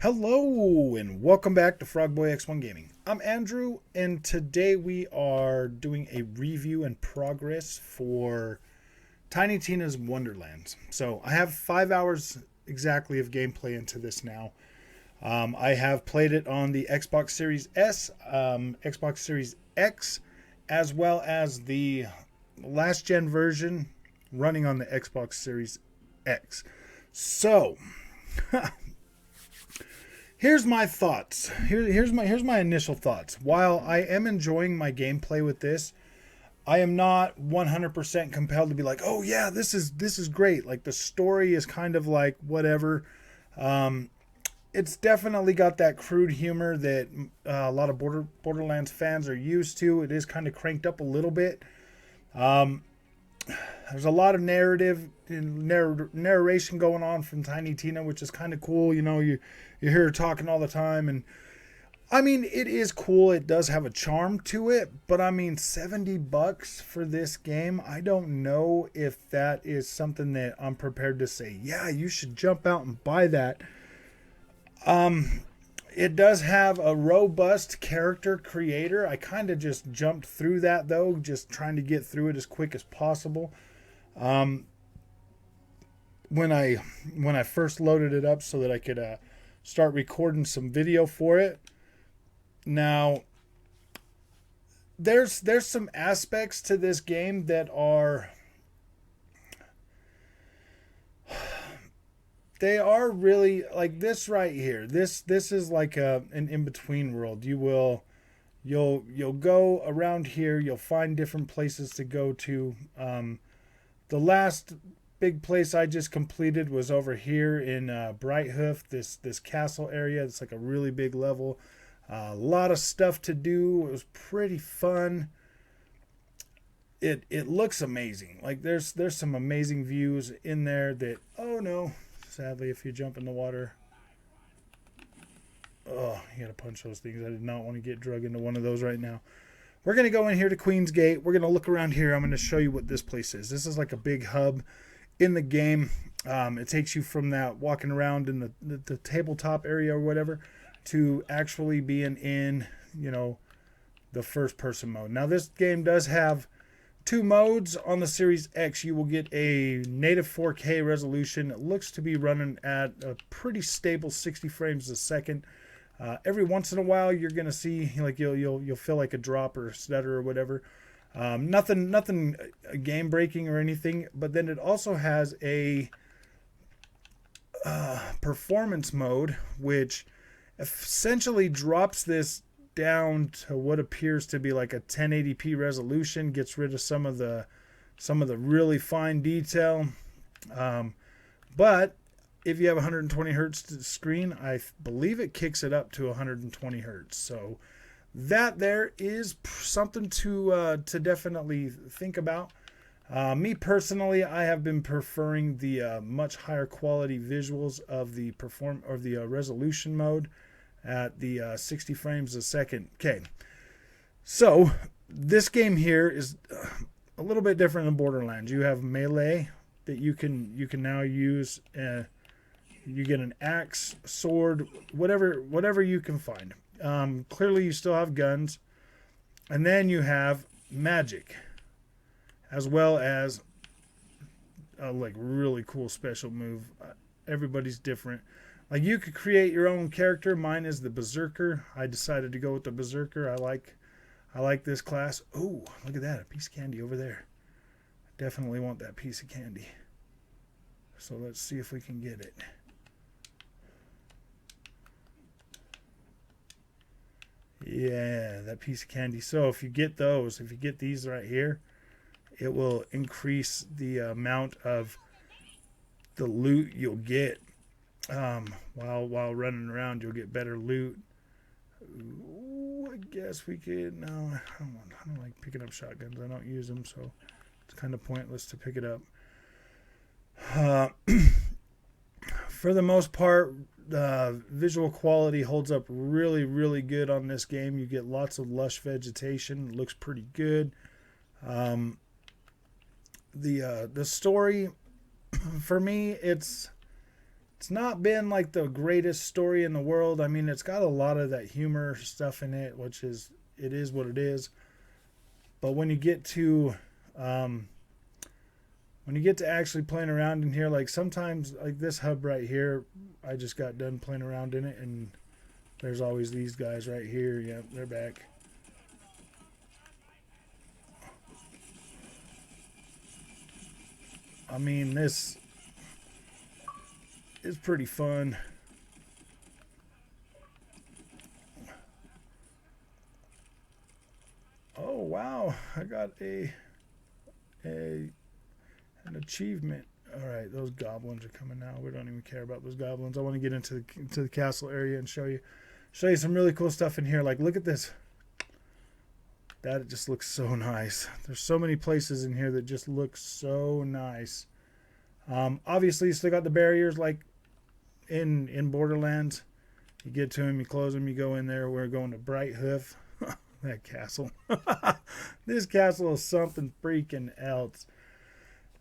Hello and welcome back to Frogboy X1 Gaming. I'm Andrew and today we are doing a review and progress for Tiny Tina's Wonderlands. So I have 5 hours exactly of gameplay into this now. I have played it on the Xbox Series S, Xbox Series X, as well as the last gen version running on the Xbox Series X. So here's my thoughts. Here's my initial thoughts. While I am enjoying my gameplay with this, I am not 100% compelled to be like, oh yeah, this is great. Like the story is kind of like whatever. It's definitely got that crude humor that a lot of Borderlands fans are used to. It is kind of cranked up a little bit. There's a lot of narration going on from Tiny Tina, which is kind of cool. You know, you hear her talking all the time, and I mean, it is cool. It does have a charm to it, but I mean, $70 for this game, I don't know if that is something that I'm prepared to say, yeah, you should jump out and buy that. It does have a robust character creator. I kind of just jumped through that though, just trying to get through it as quick as possible. When I first loaded it up so that I could start recording some video for it. Now, there's some aspects to this game that are they are really like this right here. This is like an in-between world. You'll go around here. You'll find different places to go to. The last big place I just completed was over here in Brighthoof. This castle area. It's like a really big level. A lot of stuff to do. It was pretty fun. It looks amazing. Like there's some amazing views in there that, oh no. Sadly, if you jump in the water, oh, you gotta punch those things. I did not want to get drug into one of those right now. We're gonna go in here to Queen's Gate. We're gonna look around here. I'm gonna show you what this place is. This is like a big hub in the game. It takes you from that walking around in the tabletop area or whatever to actually being in, you know, the first person mode. Now this game does have 2 modes. On the Series X, you will get a native 4K resolution. It looks to be running at a pretty stable 60 frames a second. Every once in a while, you're gonna see like you'll feel like a drop or a stutter or whatever. Nothing game breaking or anything. But then it also has a performance mode, which essentially drops this down to what appears to be like a 1080p resolution, gets rid of some of the really fine detail. But if you have 120 hertz screen, I believe it kicks it up to 120 hertz. So that there is something to definitely think about. Me personally, I have been preferring the much higher quality visuals of the resolution mode at the 60 frames a second. Okay, so this game here is a little bit different than Borderlands. You have melee that you can now use. You get an axe, sword, whatever you can find. Clearly, you still have guns, and then you have magic, as well as a like really cool special move. Everybody's different. Like you could create your own character. Mine is the Berserker. I decided to go with the Berserker. I like this class. Oh, look at that. A piece of candy over there. I definitely want that piece of candy. So let's see if we can get it. Yeah, that piece of candy. So if you get these right here, it will increase the amount of the loot you'll get. While running around, you'll get better loot. Ooh, I guess we could. No, I don't like picking up shotguns. I don't use them, so it's kind of pointless to pick it up. For the most part, visual quality holds up really, really good on this game. You get lots of lush vegetation. It looks pretty good. Um, the story for me, it's not been like the greatest story in the world. I mean, it's got a lot of that humor stuff in it, which is it is what it is. But um, when you get to actually playing around in here, like sometimes like this hub right here, I just got done playing around in it, and there's always these guys right here. Yep, they're back. I mean, this is pretty fun. Oh wow, I got a an achievement. All right, those goblins are coming now. We don't even care about those goblins. I want to get into the castle area and show you some really cool stuff in here. Like, look at this. That just looks so nice. There's so many places in here that just look so nice. Obviously, you still got the barriers like in Borderlands. You get to them, you close them, you go in there. We're going to Bright Hoof. That castle. This castle is something freaking else.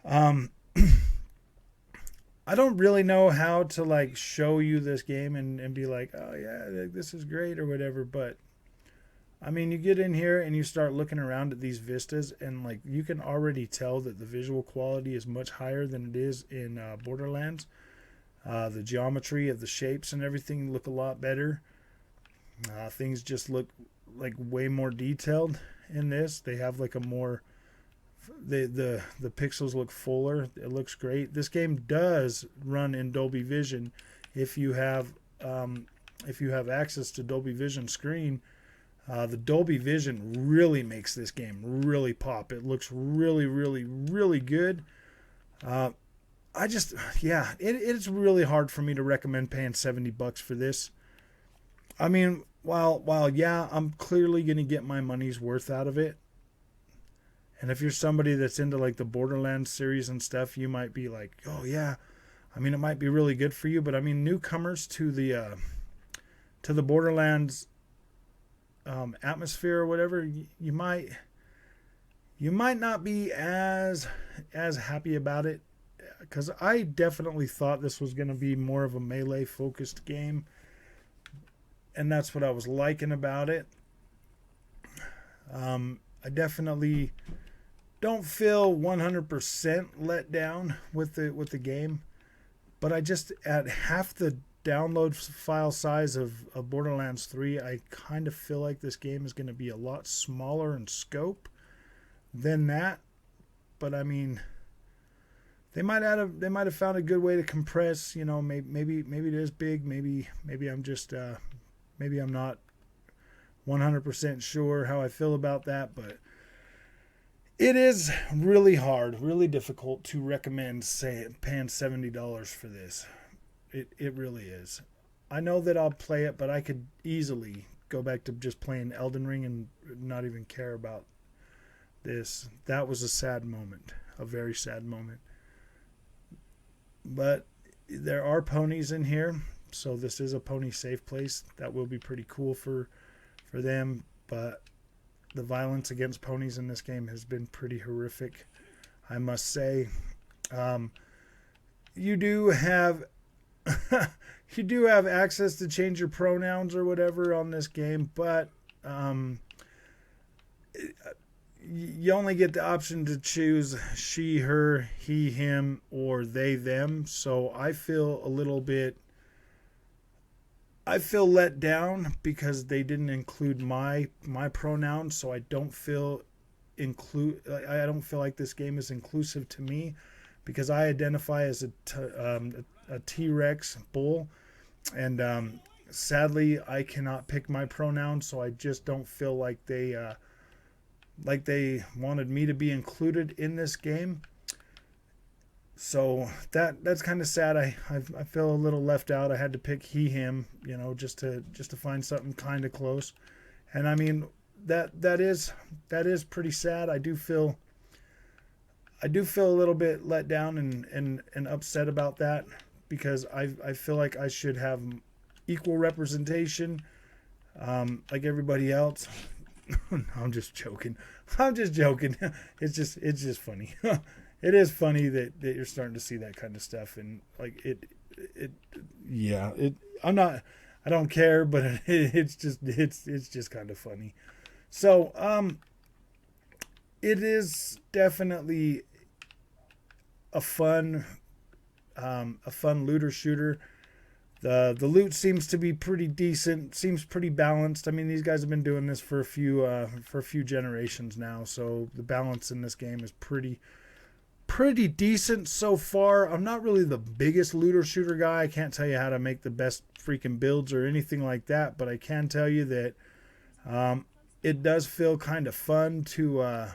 I don't really know how to like show you this game and be like, oh yeah, this is great or whatever, but I mean, you get in here and you start looking around at these vistas, and like you can already tell that the visual quality is much higher than it is in Borderlands. The geometry of the shapes and everything look a lot better. Things just look like way more detailed in this. They have like a more the pixels look fuller. It looks great. This game does run in Dolby Vision if you have access to Dolby Vision screen. The Dolby Vision really makes this game really pop. It looks really, really, really good. It's really hard for me to recommend paying $70 for this. I mean, while yeah, I'm clearly gonna get my money's worth out of it. And if you're somebody that's into like the Borderlands series and stuff, you might be like, oh yeah, I mean, it might be really good for you. But I mean, newcomers to the Borderlands atmosphere or whatever, you might not be as happy about it, because I definitely thought this was going to be more of a melee focused game, and that's what I was liking about it. I definitely don't feel 100% let down with the game, but I just, at half the download file size of Borderlands 3, I kind of feel like this game is going to be a lot smaller in scope than that. But I mean, they might have found a good way to compress. You know, maybe it is big. Maybe I'm just maybe I'm not 100% sure how I feel about that, but it is really hard, really difficult to recommend paying $70 for this. It really is. I know that I'll play it, but I could easily go back to just playing Elden Ring and not even care about this. That was a sad moment, a very sad moment. But there are ponies in here, so this is a pony safe place. That will be pretty cool for them, but the violence against ponies in this game has been pretty horrific, I must say. You do have you do have access to change your pronouns or whatever on this game, but you only get the option to choose she, her, he, him, or they, them. So I feel let down because they didn't include my pronouns, so I don't feel like this game is inclusive to me, because I identify as a T-Rex bull, and sadly I cannot pick my pronouns, so I just don't feel like they wanted me to be included in this game. So that's kind of sad. I feel a little left out. I had to pick he, him, just to find something kind of close. And I mean, that is pretty sad. I do feel a little bit let down and upset about that, because I feel like I should have equal representation, like everybody else. No, I'm just joking. I'm just joking. It's just funny. It is funny that you're starting to see that kind of stuff, and like yeah. I don't care, but it's just kind of funny. So, it is definitely a fun, looter shooter. The loot seems to be pretty decent. Seems pretty balanced. I mean, these guys have been doing this for a few generations now, so the balance in this game is pretty decent so far. I'm not really the biggest looter shooter guy. I can't tell you how to make the best freaking builds or anything like that, but I can tell you that it does feel kind of fun to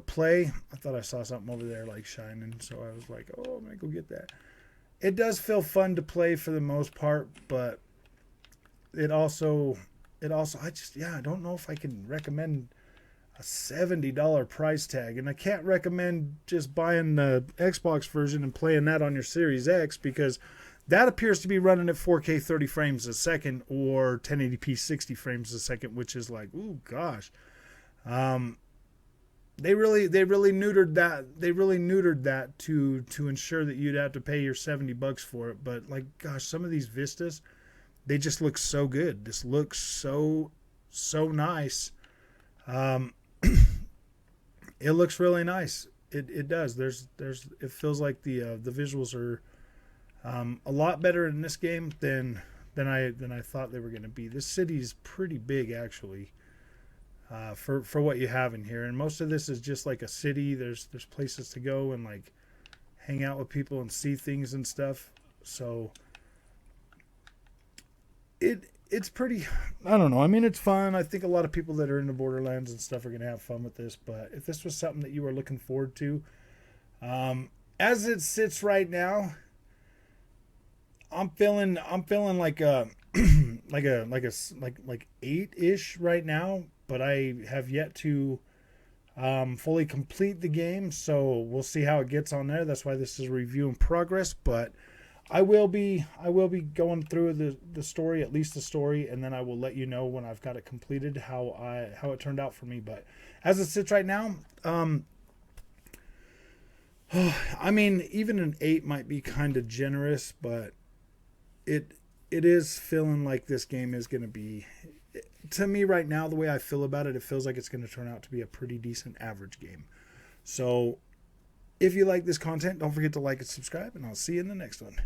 play. I thought I saw something over there like shining, so I was like, oh, I'm gonna go get that. It does feel fun to play for the most part, but it also I don't know if I can recommend a $70 price tag, and I can't recommend just buying the Xbox version and playing that on your Series X, because that appears to be running at 4K 30 frames a second or 1080p 60 frames a second, which is like, ooh gosh. They really neutered that. They really neutered that to ensure that you'd have to pay your $70 for it. But like, gosh, some of these vistas, they just look so good. This looks so nice. It looks really nice. It does. It feels like the visuals are a lot better in this game than I thought they were going to be. This city's pretty big actually. For what you have in here, and most of this is just like a city. There's places to go and like hang out with people and see things and stuff. So it's pretty, I don't know. I mean, it's fun. I think a lot of people that are into Borderlands and stuff are gonna have fun with this. But if this was something that you were looking forward to, as it sits right now, I'm feeling like a like 8-ish right now. But I have yet to fully complete the game, so we'll see how it gets on there. That's why this is a review in progress. But I will be going through the story, at least the story, and then I will let you know when I've got it completed how it turned out for me. But as it sits right now, I mean, even an 8 might be kind of generous, but it is feeling like this game is going to be, to me right now, the way I feel about it, it feels like it's going to turn out to be a pretty decent average game. So if you like this content, don't forget to like and subscribe, and I'll see you in the next one.